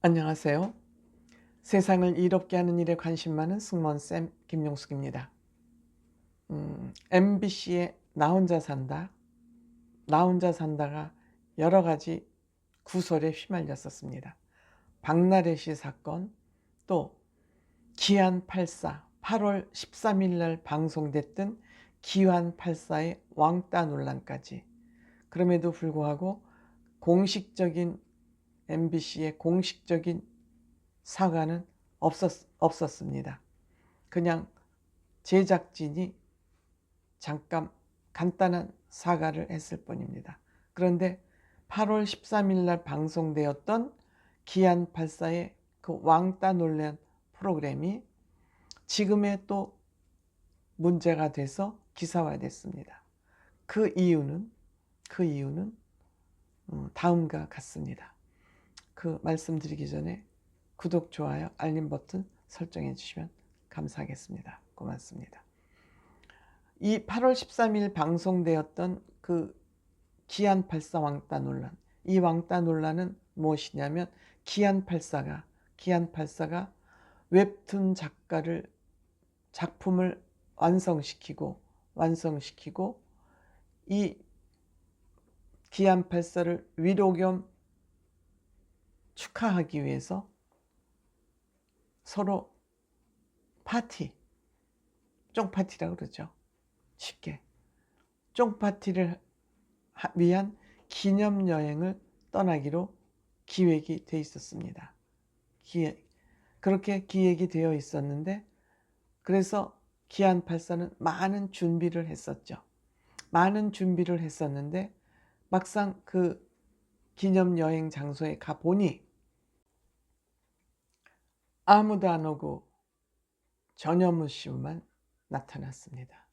안녕하세요. 세상을 이롭게 하는 일에 관심 많은 승무원쌤 김용숙입니다. MBC의 나 혼자 산다, 나 혼자 산다가 여러 가지 구설에 휘말렸었습니다. 박나래 씨 사건, 또 기안 84, 8월 13일 날 방송됐던 기안 84의 왕따 논란까지. 그럼에도 불구하고 공식적인 MBC의 공식적인 사과는 없었습니다. 그냥 제작진이 잠깐 간단한 사과를 했을 뿐입니다. 그런데 8월 13일 날 방송되었던 기안 84의 그 왕따 논란 프로그램이 지금의 또 문제가 돼서 기사화됐습니다. 그 이유는 다음과 같습니다. 그 말씀드리기 전에 구독, 좋아요, 알림 버튼 설정해 주시면 감사하겠습니다. 고맙습니다. 이 8월 13일 방송되었던 그 기안 84 왕따 논란, 이 왕따 논란은 무엇이냐면 기안 84가 웹툰 작품을 완성시키고 이 기안 84를 위로 겸 축하하기 위해서 서로 파티, 쫑파티라고 그러죠. 쉽게 쫑파티를 위한 기념여행을 떠나기로 기획이 돼 있었습니다. 그렇게 기획이 되어 있었는데, 그래서 기안 84는 많은 준비를 했었죠. 많은 준비를 했었는데 막상 그 기념여행 장소에 가보니 아무도 안 오고 전현무 씨만 나타났습니다.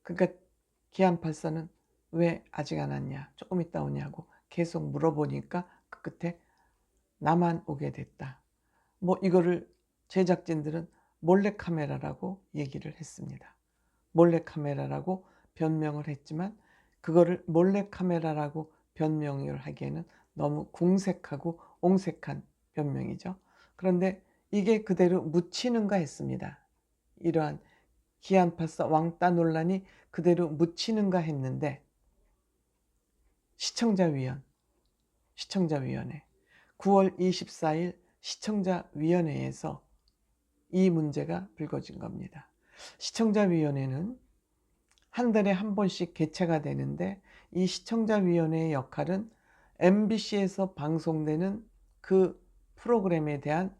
그러니까 기안 84는 왜 아직 안 왔냐, 조금 있다 오냐고 계속 물어보니까 그 끝에 나만 오게 됐다. 이거를 제작진들은 몰래카메라라고 얘기를 했습니다. 몰래카메라라고 변명을 했지만 그거를 몰래카메라라고 변명을 하기에는 너무 궁색하고 옹색한 변명이죠. 그런데 이게 그대로 묻히는가 했습니다. 이러한 기안 84 왕따 논란이 그대로 묻히는가 했는데 시청자위원회 9월 24일 시청자위원회에서 이 문제가 불거진 겁니다. 시청자위원회는 한 달에 한 번씩 개최가 되는데 이 시청자위원회의 역할은 MBC에서 방송되는 그 프로그램에 대한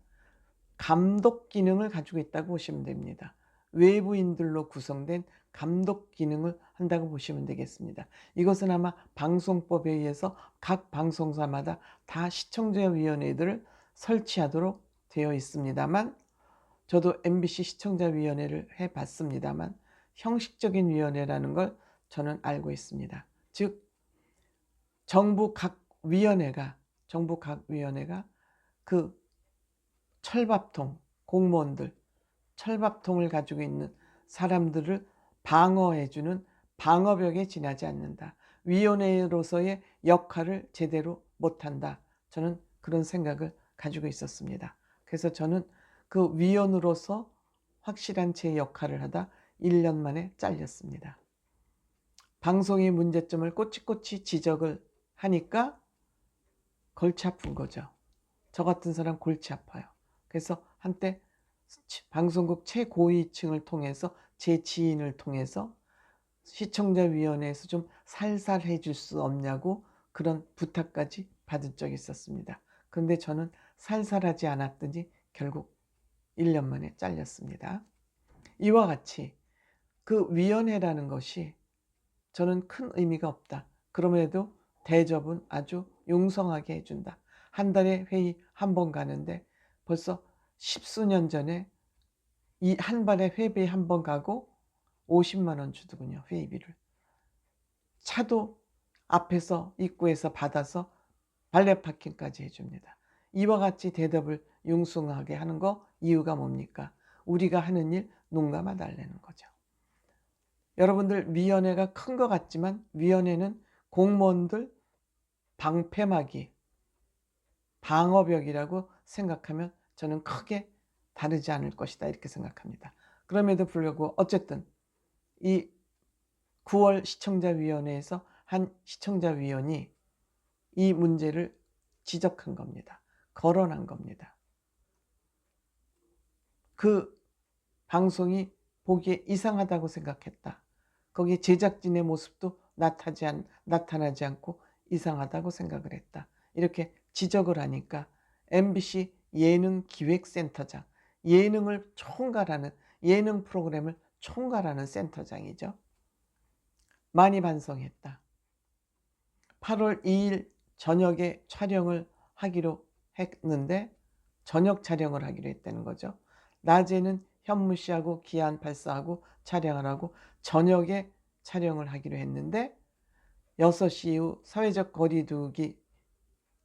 감독 기능을 가지고 있다고 보시면 됩니다. 외부인들로 구성된 감독 기능을 한다고 보시면 되겠습니다. 이것은 아마 방송법에 의해서 각 방송사마다 다 시청자위원회들을 설치하도록 되어 있습니다만, 저도 MBC 시청자위원회를 해봤습니다만 형식적인 위원회라는 걸 저는 알고 있습니다. 즉 정부 각 위원회가 그 철밥통, 공무원들, 철밥통을 가지고 있는 사람들을 방어해주는 방어벽에 지나지 않는다. 위원회로서의 역할을 제대로 못한다. 저는 그런 생각을 가지고 있었습니다. 그래서 저는 그 위원으로서 확실한 제 역할을 하다 1년 만에 잘렸습니다. 방송의 문제점을 꼬치꼬치 지적을 하니까 골치 아픈 거죠. 저 같은 사람 골치 아파요. 그래서 한때 방송국 최고위층을 통해서 제 지인을 통해서 시청자위원회에서 좀 살살 해줄 수 없냐고 그런 부탁까지 받은 적이 있었습니다. 그런데 저는 살살하지 않았더니 결국 1년 만에 잘렸습니다. 이와 같이 그 위원회라는 것이 저는 큰 의미가 없다. 그럼에도 대접은 아주 용성하게 해준다. 한 달에 회의 한 번 가는데 벌써 십수년 전에 이 한 달에 회비 한 번 가고 50만 원 주더군요. 회의비를. 차도 앞에서 입구에서 받아서 발레 파킹까지 해줍니다. 이와 같이 대접을 융숭하게 하는 거 이유가 뭡니까? 우리가 하는 일 눈 감아 달라는 거죠. 여러분들 위원회가 큰 것 같지만 위원회는 공무원들 방패막이, 방어벽이라고 생각하면 저는 크게 다르지 않을 것이다 이렇게 생각합니다. 그럼에도 불구하고 어쨌든 이 9월 시청자위원회에서 한 시청자위원이 이 문제를 지적한 겁니다. 거론한 겁니다. 그 방송이 보기에 이상하다고 생각했다. 거기에 제작진의 모습도 나타나지 않고 이상하다고 생각을 했다. 이렇게 지적을 하니까 MBC 예능기획센터장, 예능을 총괄하는, 예능 프로그램을 총괄하는 센터장이죠. 많이 반성했다. 8월 2일 저녁에 촬영을 하기로 했는데 저녁 촬영을 하기로 했다는 거죠. 낮에는 현무 씨하고 기안 발사하고 촬영을 하고 저녁에 촬영을 하기로 했는데 6시 이후 사회적 거리두기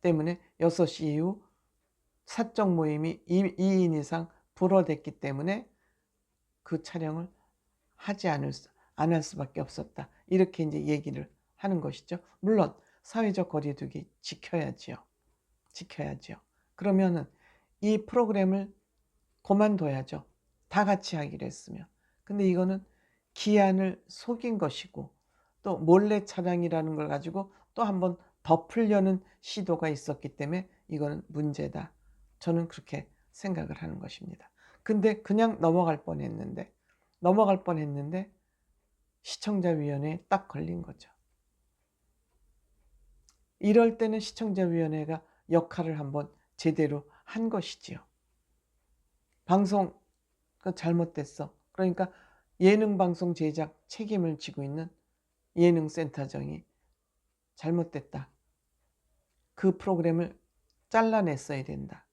때문에 6시 이후 사적 모임이 2인 이상 불어댔기 때문에 그 촬영을 안 할 수밖에 없었다. 이렇게 이제 얘기를 하는 것이죠. 물론 사회적 거리두기 지켜야지요. 그러면은 이 프로그램을 그만둬야죠. 다 같이 하기로 했으면. 근데 이거는 기한을 속인 것이고 또 몰래 촬영이라는 걸 가지고 또 한번 덮으려는 시도가 있었기 때문에 이거는 문제다. 저는 그렇게 생각을 하는 것입니다. 근데 그냥 넘어갈 뻔했는데 시청자위원회에 딱 걸린 거죠. 이럴 때는 시청자위원회가 역할을 한번 제대로 한 것이지요. 방송 잘못됐어. 그러니까 예능방송 제작 책임을 지고 있는 예능센터장이 잘못됐다. 그 프로그램을 잘라냈어야 된다.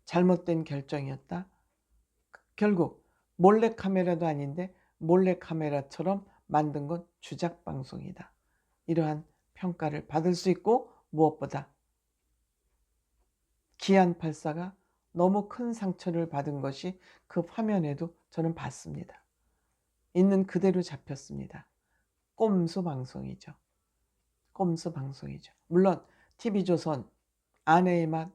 잘못된 결정이었다. 결국 몰래카메라도 아닌데 몰래카메라처럼 만든 건 주작방송이다. 이러한 평가를 받을 수 있고 무엇보다 기안 84가 너무 큰 상처를 받은 것이 그 화면에도 저는 봤습니다. 있는 그대로 잡혔습니다. 꼼수 방송이죠. 물론 TV조선 아내에만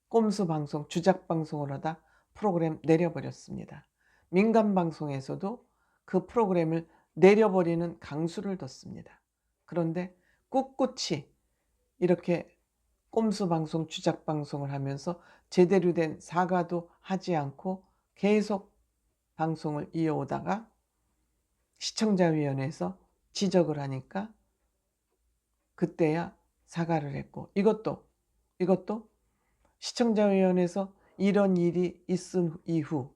꼼수 방송, 주작 방송을 하다 프로그램 내려버렸습니다. 민간 방송에서도 그 프로그램을 내려버리는 강수를 뒀습니다. 그런데 꿋꿋이 이렇게 꼼수 방송, 주작 방송을 하면서 제대로 된 사과도 하지 않고 계속 방송을 이어오다가 시청자위원회에서 지적을 하니까 그때야 사과를 했고 이것도 시청자위원회에서 이런 일이 있은 이후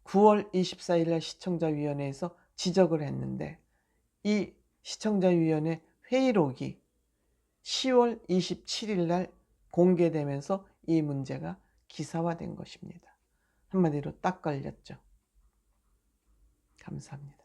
9월 24일 날 시청자위원회에서 지적을 했는데 이 시청자위원회 회의록이 10월 27일 날 공개되면서 이 문제가 기사화된 것입니다. 한마디로 딱 걸렸죠. 감사합니다.